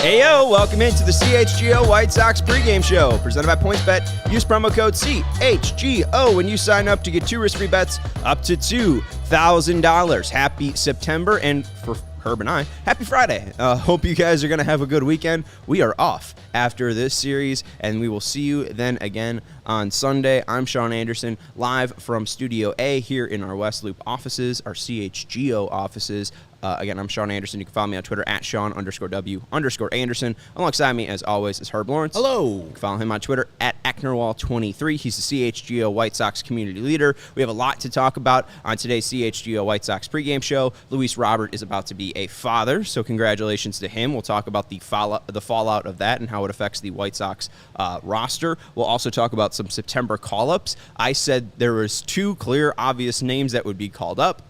Heyo, welcome into the CHGO White Sox pregame show, presented by PointsBet. Use promo code CHGO when you sign up to get 2 risk-free bets up to $2,000. Happy September, and for Herb and I, happy Friday. Hope you guys are going to have a good weekend. We are off after this series, and we will see you then again on Sunday. I'm Sean Anderson, live from Studio A here in our West Loop offices, our CHGO offices. Again, I'm Sean Anderson. You can follow me on Twitter at Sean_W_Anderson. Alongside me, as always, is Herb Lawrence. Hello. You can follow him on Twitter at Ecknerwall23. He's the CHGO White Sox community leader. We have a lot to talk about on today's CHGO White Sox pregame show. Luis Robert is about to be a father, so congratulations to him. We'll talk about the fallout of that and how it affects the White Sox roster. We'll also talk about some September call-ups. I said there was 2 clear, obvious names that would be called up,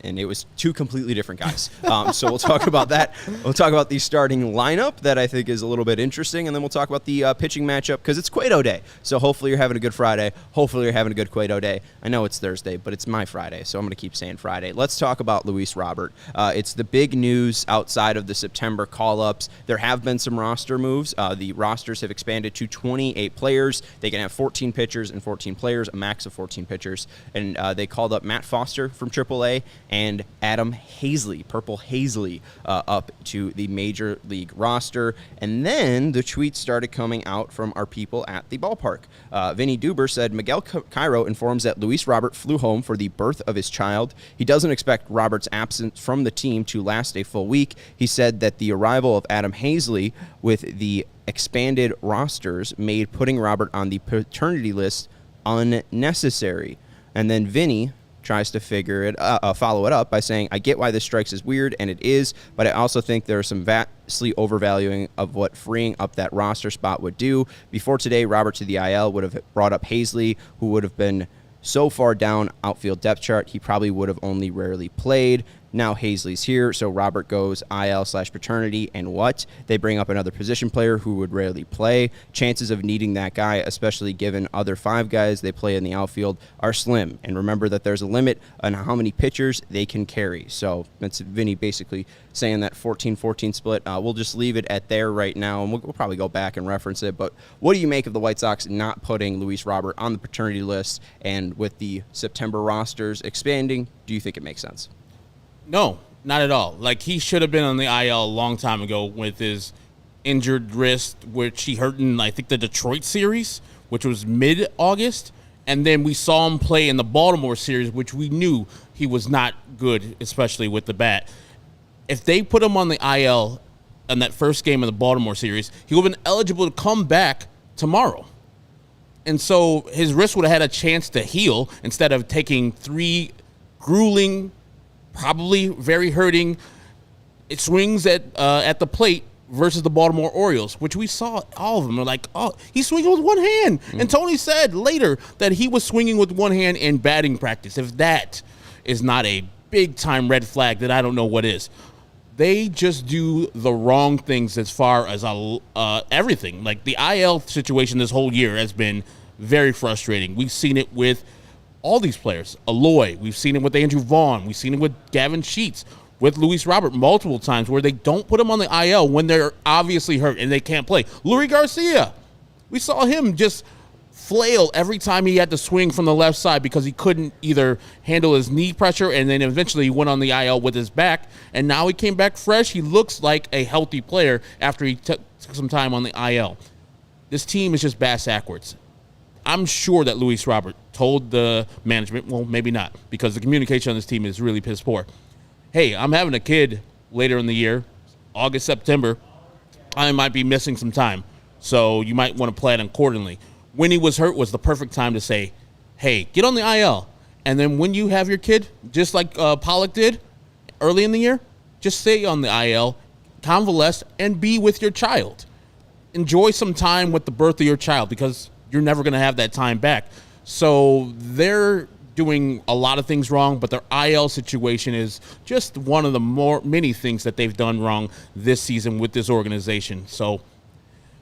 and it was 2 completely different guys. So we'll talk about that. We'll talk about the starting lineup that I think is a little bit interesting, and then we'll talk about the pitching matchup because it's Cueto Day. So hopefully you're having a good Friday. Hopefully you're having a good Cueto Day. I know it's Thursday, but it's my Friday, so I'm going to keep saying Friday. Let's talk about Luis Robert. It's the big news outside of the September call-ups. There have been some roster moves. The rosters have expanded to 28 players. They can have 14 pitchers and 14 players, a max of 14 pitchers. And they called up Matt Foster from AAA and Adam Hazley, Purple Hazley, up to the Major League roster. And then the tweets started coming out from our people at the ballpark. Vinny Duber said, Miguel Cairo informs that Luis Robert flew home for the birth of his child. He doesn't expect Robert's absence from the team to last a full week. He said that the arrival of Adam Hazley with the expanded rosters made putting Robert on the paternity list unnecessary. And then Vinny tries to follow it up by saying, I get why this strikes as weird, and it is, but I also think there is some vastly overvaluing of what freeing up that roster spot would do. Before today, Robert to the IL would have brought up Hazley, who would have been so far down outfield depth chart, he probably would have only rarely played. Now Hazley's here, so Robert goes IL/paternity, and what? They bring up another position player who would rarely play. Chances of needing that guy, especially given other 5 guys they play in the outfield, are slim. And remember that there's a limit on how many pitchers they can carry. So that's Vinny basically saying that 14-14 split. We'll just leave it at there right now, and we'll probably go back and reference it. But what do you make of the White Sox not putting Luis Robert on the paternity list? And with the September rosters expanding, do you think it makes sense? No, not at all. Like, he should have been on the IL a long time ago with his injured wrist, which he hurt in, I think, the Detroit series, which was mid-August. And then we saw him play in the Baltimore series, which we knew he was not good, especially with the bat. If they put him on the IL in that first game of the Baltimore series, he would have been eligible to come back tomorrow. And so his wrist would have had a chance to heal instead of taking 3 grueling, probably very hurting swings at the plate versus the Baltimore Orioles, which we saw all of them. They're like, oh, he's swinging with one hand. And Tony said later that he was swinging with one hand in batting practice. If that is not a big-time red flag, then I don't know what is. They just do the wrong things as far as everything. Like, the IL situation this whole year has been very frustrating. We've seen it with all these players. Eloy, we've seen it with Andrew Vaughn. We've seen it with Gavin Sheets, with Luis Robert multiple times where they don't put him on the IL when they're obviously hurt and they can't play. Luis Garcia, we saw him just flail every time he had to swing from the left side because he couldn't either handle his knee pressure, and then eventually he went on the IL with his back, and now he came back fresh. He looks like a healthy player after he took some time on the IL. This team is just bass-backwards. I'm sure that Luis Robert told the management, well, maybe not, because the communication on this team is really piss poor. Hey, I'm having a kid later in the year, August, September. I might be missing some time, so you might want to plan accordingly. When he was hurt was the perfect time to say, hey, get on the IL. And then when you have your kid, just like Pollock did early in the year, just stay on the IL, convalesce, and be with your child. Enjoy some time with the birth of your child because you're never going to have that time back. So they're doing a lot of things wrong, but their IL situation is just one of the many things that they've done wrong this season with this organization. So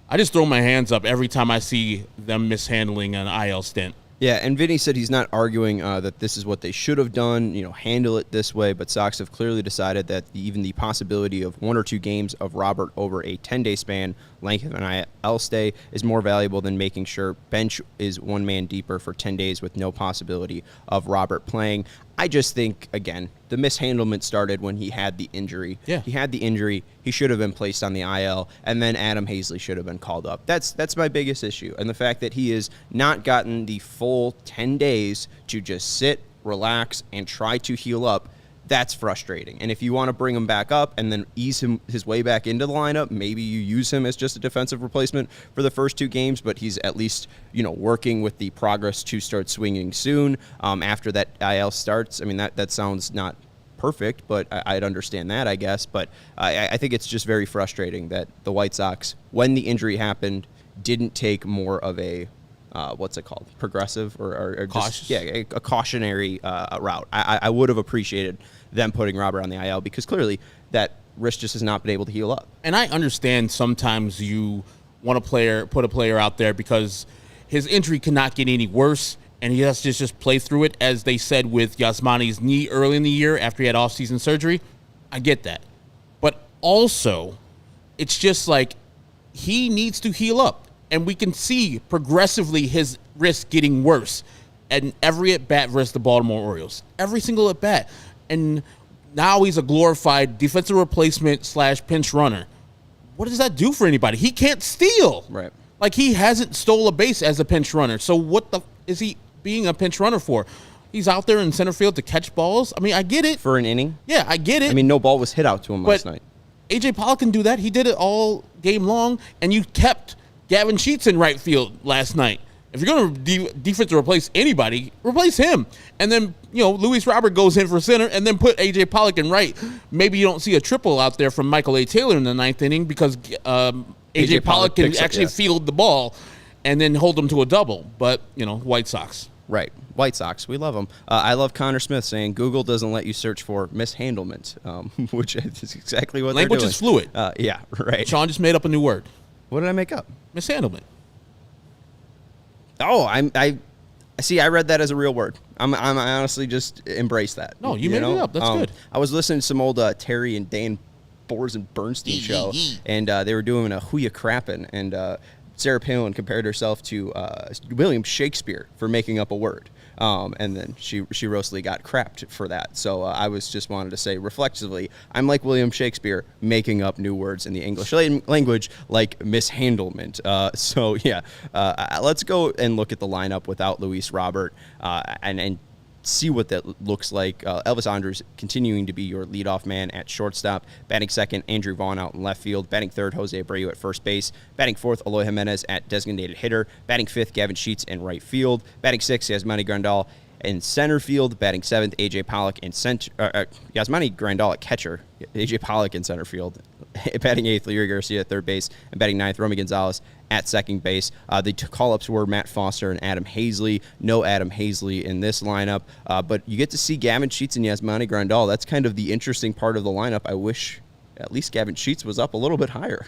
I just throw my hands up every time I see them mishandling an IL stint. Yeah, and Vinny said he's not arguing that this is what they should have done, handle it this way, but Sox have clearly decided that even the possibility of 1 or 2 games of Robert over a 10-day span, length of an IL stay, is more valuable than making sure bench is one man deeper for 10 days with no possibility of Robert playing. I just think, again, the mishandlement started when he had the injury. Yeah. He had the injury. He should have been placed on the IL, and then Adam Hazley should have been called up. That's my biggest issue. And the fact that he has not gotten the full 10 days to just sit, relax, and try to heal up, that's frustrating. And if you want to bring him back up and then ease his way back into the lineup, maybe you use him as just a defensive replacement for the first 2 games, but he's at least, working with the progress to start swinging soon after that IL starts. I mean, that sounds not perfect, but I'd understand that, I guess. But I think it's just very frustrating that the White Sox, when the injury happened, didn't take more of a what's it called? Progressive or just, a cautionary route. I would have appreciated them putting Robert on the IL because clearly that wrist just has not been able to heal up. And I understand sometimes you want to put a player out there because his injury cannot get any worse, and he has to just play through it, as they said with Yasmani's knee early in the year after he had off-season surgery. I get that. But also, it's just like he needs to heal up. And we can see progressively his wrist getting worse at every at-bat versus the Baltimore Orioles. Every single at-bat. And now he's a glorified defensive replacement / pinch runner. What does that do for anybody? He can't steal. Right. Like, he hasn't stole a base as a pinch runner. So what the is he being a pinch runner for? He's out there in center field to catch balls. I mean, I get it. For an inning? Yeah, I get it. I mean, no ball was hit out to him last night. A.J. Pollock can do that. He did it all game long, and you kept Gavin Sheets in right field last night. If you're going to defense to replace anybody, replace him. And then, Luis Robert goes in for center and then put A.J. Pollock in right. Maybe you don't see a triple out there from Michael A. Taylor in the 9th inning because A.J. Pollock can actually field the ball and then hold them to a double. But, White Sox. Right. White Sox. We love them. I love Connor Smith saying Google doesn't let you search for mishandlement, which is exactly what Language they're doing. is fluid. Yeah, right. Sean just made up a new word. What did I make up? Mishandlement. Oh, I see. I read that as a real word. I honestly just embrace that. No, you made it up. That's good. I was listening to some old Terry and Dan Bors and Bernstein show, and they were doing a Who Ya Crappin', and Sarah Palin compared herself to William Shakespeare for making up a word. And then she roastily got crapped for that. So I was just wanted to say reflexively, I'm like William Shakespeare, making up new words in the English language like mishandlement. So yeah, let's go and look at the lineup without Luis Robert and see what that looks like. Elvis Andrus continuing to be your leadoff man at shortstop. Batting second, Andrew Vaughn out in left field. Batting third, Jose Abreu at first base. Batting fourth, Eloy Jimenez at designated hitter. Batting fifth, Gavin Sheets in right field. Batting sixth, Yasmani Grandal in center field. Batting seventh, A.J. Pollock in center. Yasmani Grandal at catcher. A.J. Pollock in center field. Batting eighth, Leury Garcia at third base. And batting ninth, Romy Gonzalez at second base. The call-ups were Matt Foster and Adam Hazley. No Adam Hazley in this lineup. But you get to see Gavin Sheets and Yasmani Grandal. That's kind of the interesting part of the lineup. I wish at least Gavin Sheets was up a little bit higher.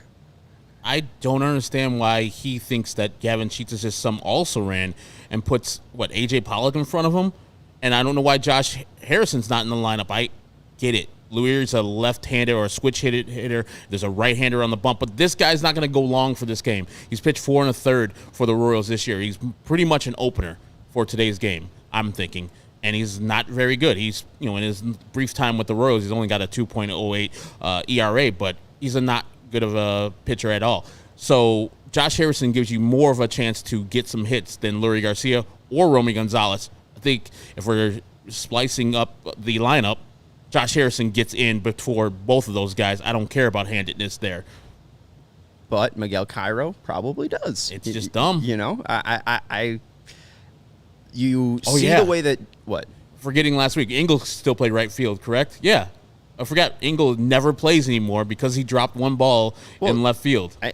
I don't understand why he thinks that Gavin Sheets is just some also-ran and puts, A.J. Pollock in front of him? And I don't know why Josh Harrison's not in the lineup. I get it. Leury's a left-hander or a switch-hitter. There's a right-hander on the bump. But this guy's not going to go long for this game. He's pitched 4 1/3 for the Royals this year. He's pretty much an opener for today's game, I'm thinking. And he's not very good. He's, in his brief time with the Royals, he's only got a 2.08 ERA, but he's not good of a pitcher at all. So Josh Harrison gives you more of a chance to get some hits than Leury Garcia or Romy Gonzalez. I think if we're splicing up the lineup, Josh Harrison gets in before both of those guys. I don't care about handedness there. But Miguel Cairo probably does. It's just dumb. You see the way that, what? Forgetting last week, Engel still played right field, correct? Yeah. I forgot Engel never plays anymore because he dropped one ball in left field. He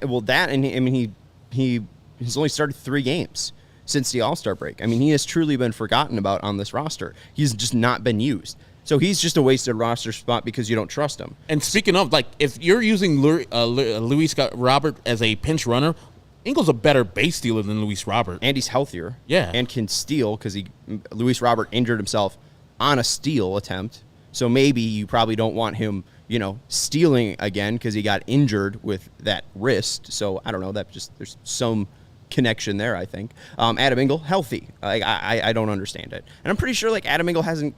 has only started 3 games since the All-Star break. I mean, he has truly been forgotten about on this roster. He's just not been used. So he's just a wasted roster spot because you don't trust him. And speaking of, if you're using Luis Robert as a pinch runner, Engel's a better base stealer than Luis Robert. And he's healthier. Yeah. And can steal because Luis Robert injured himself on a steal attempt. So maybe you probably don't want him, stealing again because he got injured with that wrist. So I don't know. There's some connection there, I think. Adam Engel, healthy. I don't understand it. And I'm pretty sure Adam Engel hasn't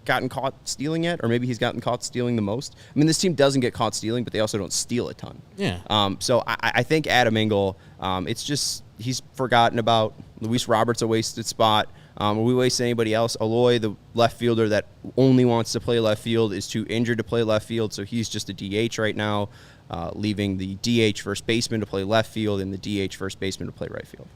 gotten caught stealing yet, or maybe he's gotten caught stealing the most. I mean, this team doesn't get caught stealing, but they also don't steal a ton. Yeah. So I think Adam Engel, it's just he's forgotten about. Luis Robert's a wasted spot. Are we wasting anybody else? Aloy, the left fielder that only wants to play left field, is too injured to play left field, so he's just a DH right now, leaving the DH first baseman to play left field and the DH first baseman to play right field.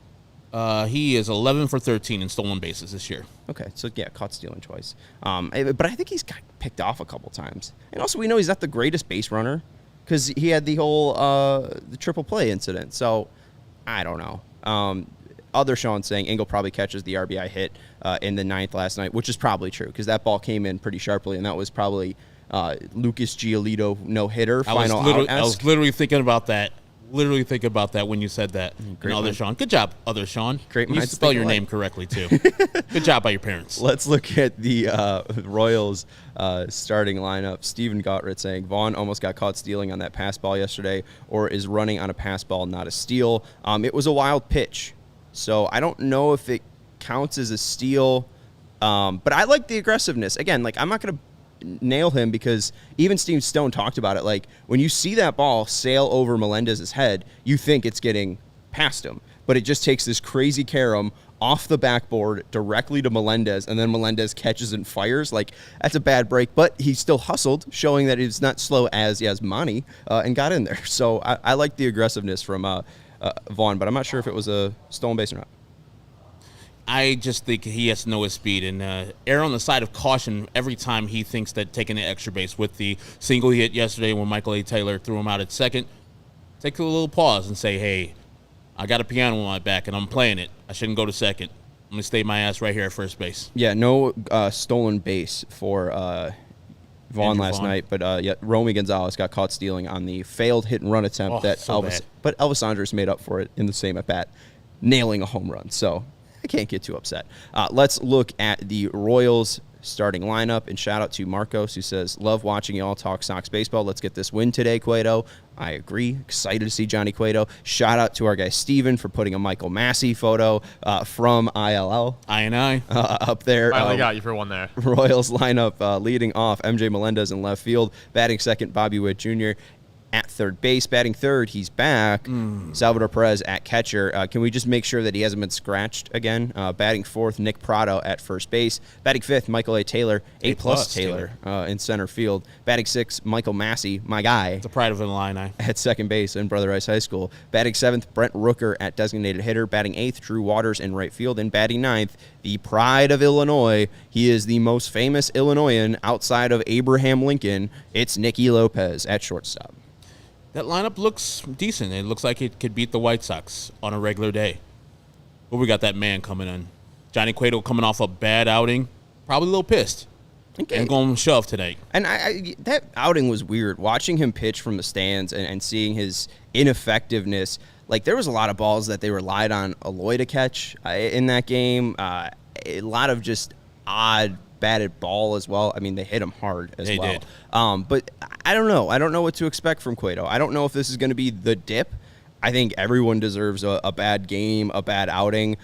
He is 11 for 13 in stolen bases this year. Okay, so yeah, caught stealing twice. But I think he's got picked off a couple times. And also we know he's not the greatest base runner because he had the whole the triple play incident. So I don't know. Other Sean saying Engel probably catches the RBI hit in the 9th last night, which is probably true because that ball came in pretty sharply, and that was probably Lucas Giolito no-hitter, final out. I was literally thinking about that. Literally think about that when you said that. Great Other Sean. Good job, Other Sean. Great You minds spell think your alike. name correctly, too. Good job by your parents. Let's look at the Royals starting lineup. Steven Gottrit saying Vaughn almost got caught stealing on that pass ball yesterday, or is running on a pass ball, not a steal. It was a wild pitch, so I don't know if it counts as a steal, but I like the aggressiveness. Again, I'm not going to nail him because even Steve Stone talked about it. When you see that ball sail over Melendez's head, you think it's getting past him, but it just takes this crazy carom off the backboard directly to Melendez, and then Melendez catches and fires. That's a bad break, but he still hustled, showing that he's not slow as Yasmani, and got in there. So I like the aggressiveness from Vaughn, but I'm not sure if it was a stolen base or not. I just think he has to know his speed and err on the side of caution every time he thinks that taking the extra base. With the single he hit yesterday when Michael A. Taylor threw him out at second, take a little pause and say, hey, I got a piano on my back and I'm playing it. I shouldn't go to second. I'm going to stay my ass right here at first base. Yeah, no stolen base for Vaughn Andrew last Vaughn. night, but Romy Gonzalez got caught stealing on the failed hit and run attempt that so Elvis, bad. but Elvis Andrus made up for it in the same at bat, nailing a home run. So I can't get too upset. Let's look at the Royals starting lineup, and shout out to Marcos, who says, love watching y'all talk Sox baseball. Let's get this win today, Cueto. I agree. Excited to see Johnny Cueto. Shout out to our guy Steven for putting a Michael Massey photo from ILL I up there. Finally got you for one there. Royals lineup leading off, MJ Melendez in left field. Batting second, Bobby Witt Jr. at third base. Batting third, he's back. Salvador Perez at catcher. Can we just make sure that he hasn't been scratched again? Batting fourth, Nick Prado at first base. Batting fifth, Michael A. Taylor, A-plus Taylor in center field. Batting sixth, Michael Massey, my guy, the pride of Illini. at second base in Brother Rice High School. Batting seventh, Brent Rooker at designated hitter. Batting eighth, Drew Waters in right field. And batting ninth, the pride of Illinois. He is the most famous Illinoisan outside of Abraham Lincoln. It's Nicky Lopez at shortstop. That lineup looks decent. It looks like it could beat the White Sox on a regular day. But we got that man coming in. Johnny Cueto coming off a bad outing. Probably a little pissed. Okay. And going shove today. And I that outing was weird. Watching him pitch from the stands and seeing his ineffectiveness. There was a lot of balls that they relied on Aloy to catch in that game. A lot of just odd batted ball as well. I mean, they hit him hard as They well. did. But I don't know. I don't know what to expect from Cueto. I don't know if this is going to be the dip. I think everyone deserves a bad game, a bad outing.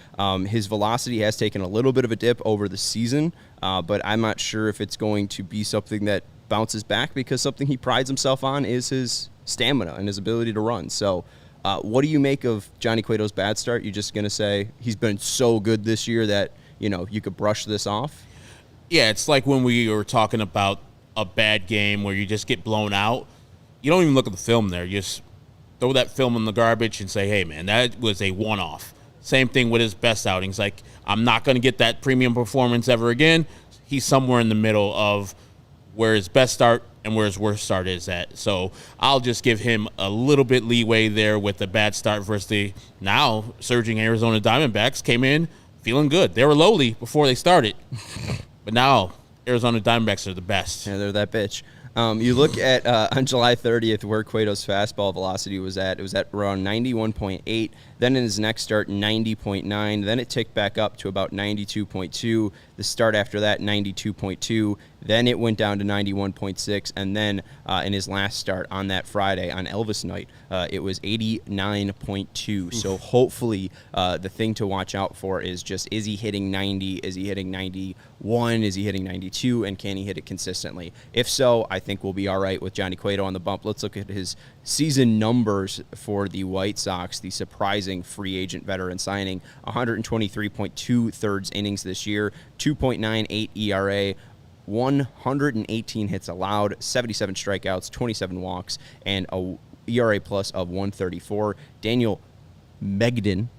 His velocity has taken a little bit of a dip over the season, but I'm not sure if it's going to be something that bounces back, because something he prides himself on is his stamina and his ability to run. So what do you make of Johnny Cueto's bad start? You just going to say he's been so good this year that, you could brush this off? Yeah, it's like when we were talking about a bad game where you just get blown out. You don't even look at the film there. You just throw that film in the garbage and say, hey, man, that was a one-off. Same thing with his best outings. I'm not going to get that premium performance ever again. He's somewhere in the middle of where his best start and where his worst start is at. So I'll just give him a little bit leeway there with the bad start versus the now surging Arizona Diamondbacks. Came in feeling good. They were lowly before they started. But now Arizona Diamondbacks are the best. Yeah, they're that bitch. You look at on July 30th where Cueto's fastball velocity was at. It was at around 91.8. Then in his next start, 90.9. Then it ticked back up to about 92.2. The start after that, 92.2. Then it went down to 91.6. And then in his last start on that Friday, on Elvis night, it was 89.2. So hopefully the thing to watch out for is just, is he hitting 90? Is he hitting 91? Is he hitting 92? And can he hit it consistently? If so, I think we'll be all right with Johnny Cueto on the bump. Let's look at his season numbers for the White Sox, the surprising free agent veteran signing. 123.2 thirds innings this year, 2.98 ERA, 118 hits allowed, 77 strikeouts, 27 walks, and a ERA plus of 134. Daniel Megden,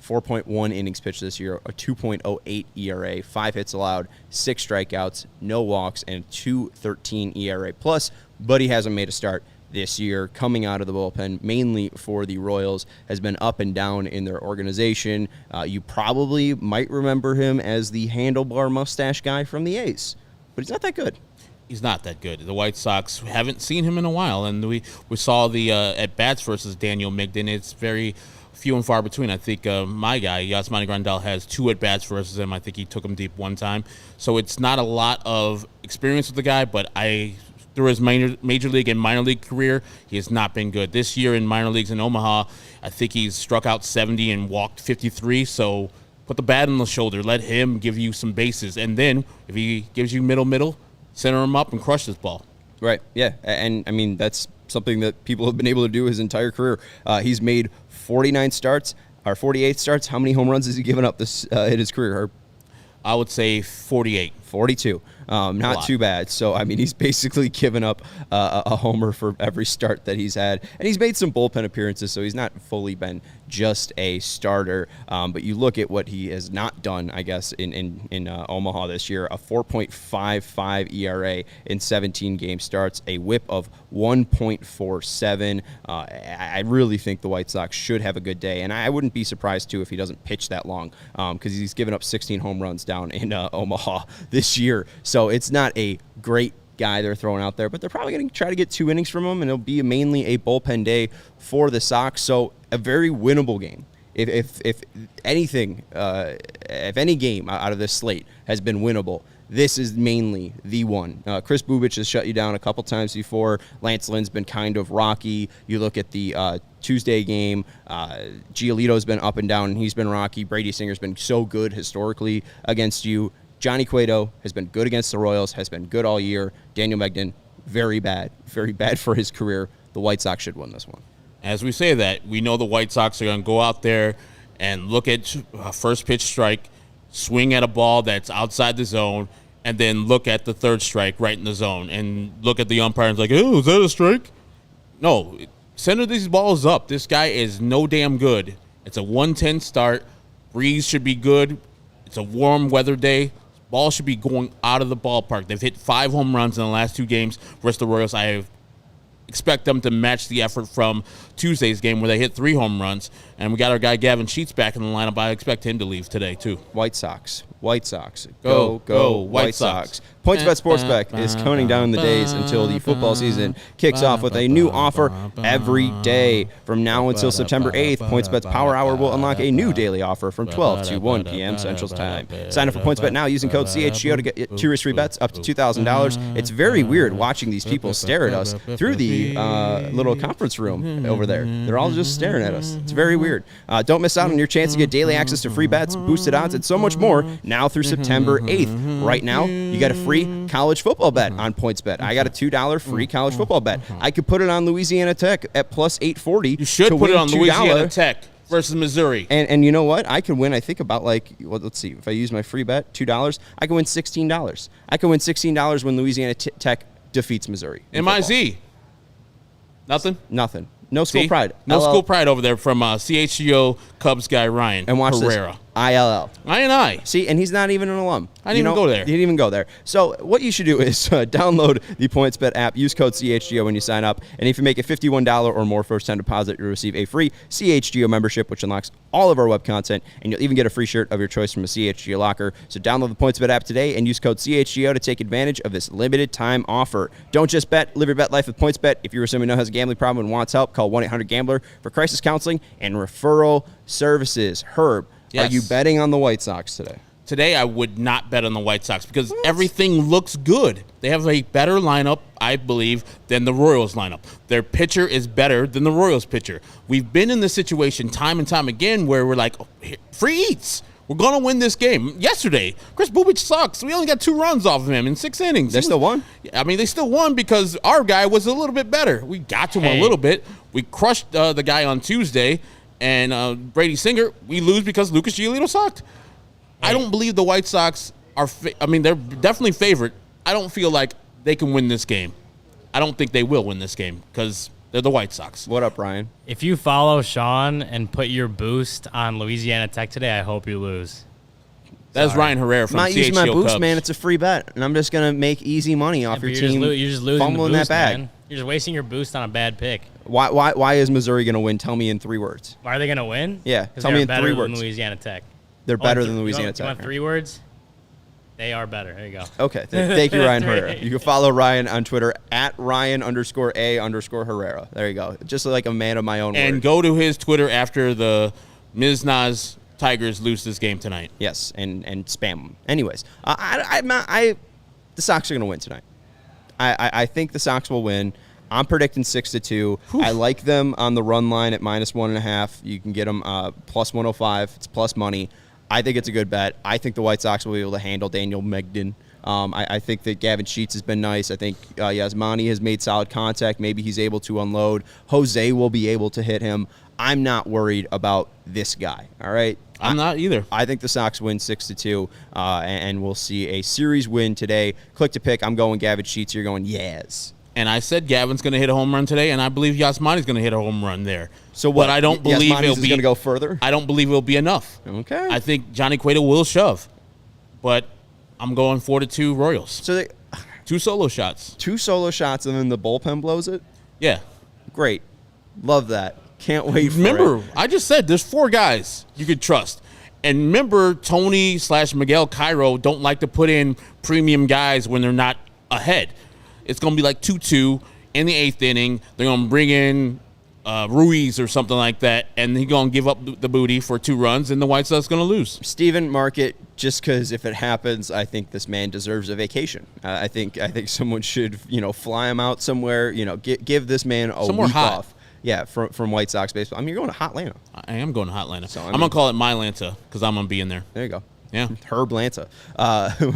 4.1 innings pitched this year, a 2.08 ERA, 5 hits allowed, 6 strikeouts, no walks, and 2.13 ERA plus, but he hasn't made a start this year. Coming out of the bullpen, mainly for the Royals, has been up and down in their organization. You probably might remember him as the handlebar mustache guy from the A's, but he's not that good. He's not that good. The White Sox haven't seen him in a while, and we saw the at-bats versus Daniel Migden. It's very few and far between. I think my guy, Yasmani Grandal, has 2 at-bats versus him. I think he took him deep one time. So it's not a lot of experience with the guy, but through his major league and minor league career, he has not been good. This year in minor leagues in Omaha, I think he's struck out 70 and walked 53. So put the bat on the shoulder. Let him give you some bases. And then if he gives you middle, center him up and crush this ball. Right, yeah. And, I mean, that's something that people have been able to do his entire career. He's made 49 starts, or 48 starts. How many home runs has he given up this in his career, Herb? I would say 48. 42. Not too bad. So, I mean, he's basically given up a homer for every start that he's had. And he's made some bullpen appearances, so he's not fully been just a starter. But you look at what he has not done, I guess, in Omaha this year. A 4.55 ERA in 17 game starts, a whip of 1.47. I really think the White Sox should have a good day. And I wouldn't be surprised, too, if he doesn't pitch that long, because he's given up 16 home runs down in Omaha this year. So it's not a great guy they're throwing out there, but they're probably going to try to get 2 innings from him, and it'll be mainly a bullpen day for the Sox. So a very winnable game. If anything, if any game out of this slate has been winnable, this is mainly the one. Chris Bubich has shut you down a couple times before. Lance Lynn's been kind of rocky. You look at the Tuesday game, Giolito's been up and down, and he's been rocky. Brady Singer's been so good historically against you. Johnny Cueto has been good against the Royals, has been good all year. Daniel Megden, very bad for his career. The White Sox should win this one. As we say that, we know the White Sox are going to go out there and look at first pitch strike, swing at a ball that's outside the zone, and then look at the third strike right in the zone and look at the umpire and like, oh, is that a strike? No, center these balls up. This guy is no damn good. It's a 110 start. Breeze should be good. It's a warm weather day. Ball should be going out of the ballpark. They've hit 5 home runs in the last 2 games versus the Royals. I expect them to match the effort from Tuesday's game where they hit 3 home runs. And we got our guy Gavin Sheets back in the lineup. I expect him to leave today, too. White Sox. Go, White Sox. PointsBet Sportsbook is counting down the days until the football season kicks off with a new offer every day. From now until September 8th, PointsBet's Power Hour will unlock a new daily offer from 12 to 1 p.m. Central Time. Sign up for PointsBet now using code CHGO to get 2 risk-free bets up to $2,000. It's very weird watching these people stare at us through the little conference room over there. They're all just staring at us. It's very weird. Don't miss out on your chance to get daily access to free bets, boosted odds, and so much more now through September 8th. Right now, you got a free college football bet on PointsBet. I got a $2 free college football bet. I could put it on Louisiana Tech at plus 840. You should put it on Louisiana Tech versus Missouri. And you know what? I could win, I think, about let's see. If I use my free bet, $2, I can win $16. I can win $16 when Louisiana Tech defeats Missouri. MIZ. Nothing? Nothing. No school pride. No school pride over there from CHGO Cubs guy Ryan and watch Herrera. This. ILL. I. See, and he's not even an alum. I didn't even go there. He didn't even go there. So what you should do is download the PointsBet app, use code CHGO when you sign up, and if you make a $51 or more first-time deposit, you'll receive a free CHGO membership, which unlocks all of our web content, and you'll even get a free shirt of your choice from a CHGO locker. So download the PointsBet app today and use code CHGO to take advantage of this limited-time offer. Don't just bet. Live your bet life with PointsBet. If you're someone who has a gambling problem and wants help, call 1-800-GAMBLER for crisis counseling and referral services. Herb, yes. Are you betting on the White Sox today? Today, I would not bet on the White Sox because everything looks good. They have a better lineup, I believe, than the Royals lineup. Their pitcher is better than the Royals pitcher. We've been in this situation time and time again where we're like, oh, free eats. We're going to win this game. Yesterday, Chris Bubich sucks. We only got 2 runs off of him in 6 innings. They still won? I mean, they still won because our guy was a little bit better. We got to him a little bit. We crushed the guy on Tuesday. And Brady Singer, we lose because Lucas Giolito sucked. I don't believe the White Sox are they're definitely favorite. I don't feel like they can win this game. I don't think they will win this game because they're the White Sox. What up, Ryan? If you follow Sean and put your boost on Louisiana Tech today, I hope you lose. That's Ryan Herrera from I'm not CHGO using my boost, Cubs. man. It's a free bet, and I'm just going to make easy money off your team. You're just losing fumbling the boost, that bag. man. You're just wasting your boost on a bad pick. Why is Missouri going to win? Tell me in 3 words. Why are they going to win? Yeah, Because tell me in better 3 than words. Louisiana Tech. They're better than Louisiana You Tech. want 3 words? They are better. There you go. Okay, thank you, Ryan 3. Herrera. You can follow Ryan on Twitter at Ryan_A_Herrera. There you go. Just like a man of my own And word. go to his Twitter after the Miznaz Tigers lose this game tonight. Yes, and spam them. Anyways, the Sox are going to win tonight. I think the Sox will win. I'm predicting 6-2. I like them on the run line at -1.5. You can get them plus 105. It's plus money. I think it's a good bet. I think the White Sox will be able to handle Daniel Megden. I think that Gavin Sheets has been nice. I think Yasmani has made solid contact. Maybe he's able to unload. Jose will be able to hit him. I'm not worried about this guy, all right? I'm not either. I think the Sox win 6-2, and we'll see a series win today. Click to pick. I'm going Gavin Sheets. You're going Yaz. And I said Gavin's going to hit a home run today, and I believe Yasmani's going to hit a home run there. So what? But I don't believe Yasmani's it'll is be going to go further? I don't believe it'll be enough. Okay. I think Johnny Cueto will shove, but I'm going 4-2 Royals. So 2 solo shots. 2 solo shots, and then the bullpen blows it? Yeah. Great. Love that. Can't wait for Remember, it. I just said there's 4 guys you could trust. And remember, Tony/Miguel Cairo don't like to put in premium guys when they're not ahead. It's going to be like 2-2 in the 8th inning. They're going to bring in Ruiz or something like that, and he's going to give up the booty for 2 runs, and the White Sox going to lose. Steven, mark it just because if it happens, I think this man deserves a vacation. I think someone should, fly him out somewhere. Give this man a Somewhere week hot. off. Yeah, from White Sox baseball. I mean, you're going to Hotlanta. I am going to Hotlanta. So, I'm going to call it My Lanta because I'm going to be in there. There you go. Yeah. Herb Lanta.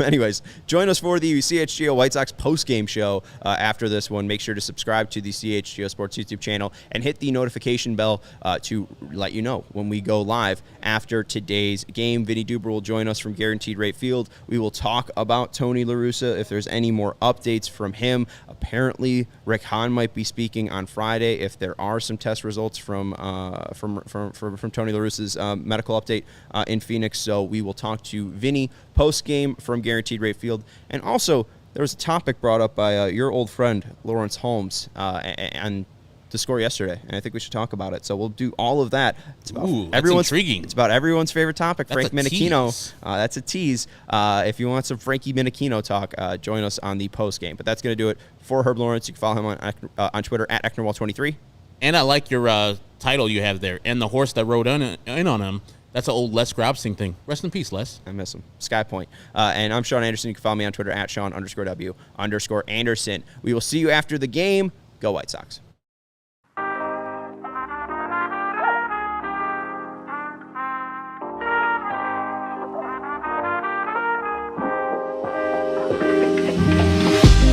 Anyways, join us for the CHGO White Sox post-game show after this one. Make sure to subscribe to the CHGO Sports YouTube channel and hit the notification bell to let you know when we go live after today's game. Vinny Duber will join us from Guaranteed Rate Field. We will talk about Tony La Russa if there's any more updates from him. Apparently, Rick Hahn might be speaking on Friday if there are some test results from Tony La Russa's medical update in Phoenix. So we will talk to Vinny post-game from Guaranteed Rate Field. And also, there was a topic brought up by your old friend, Lawrence Holmes, and the score yesterday, and I think we should talk about it. So we'll do all of that. It's about that's intriguing. It's about everyone's favorite topic, That's Frank a Minichino. tease. That's a tease. If you want some Frankie Minichino talk, join us on the post-game. But that's going to do it for Herb Lawrence. You can follow him on Twitter at Ecknerwall23. And I like your title you have there. And the horse that rode in on him, that's an old Les Grobsing thing. Rest in peace, Les. I miss him. Sky Point. And I'm Sean Anderson. You can follow me on Twitter at Sean_W_Anderson. We will see you after the game. Go White Sox.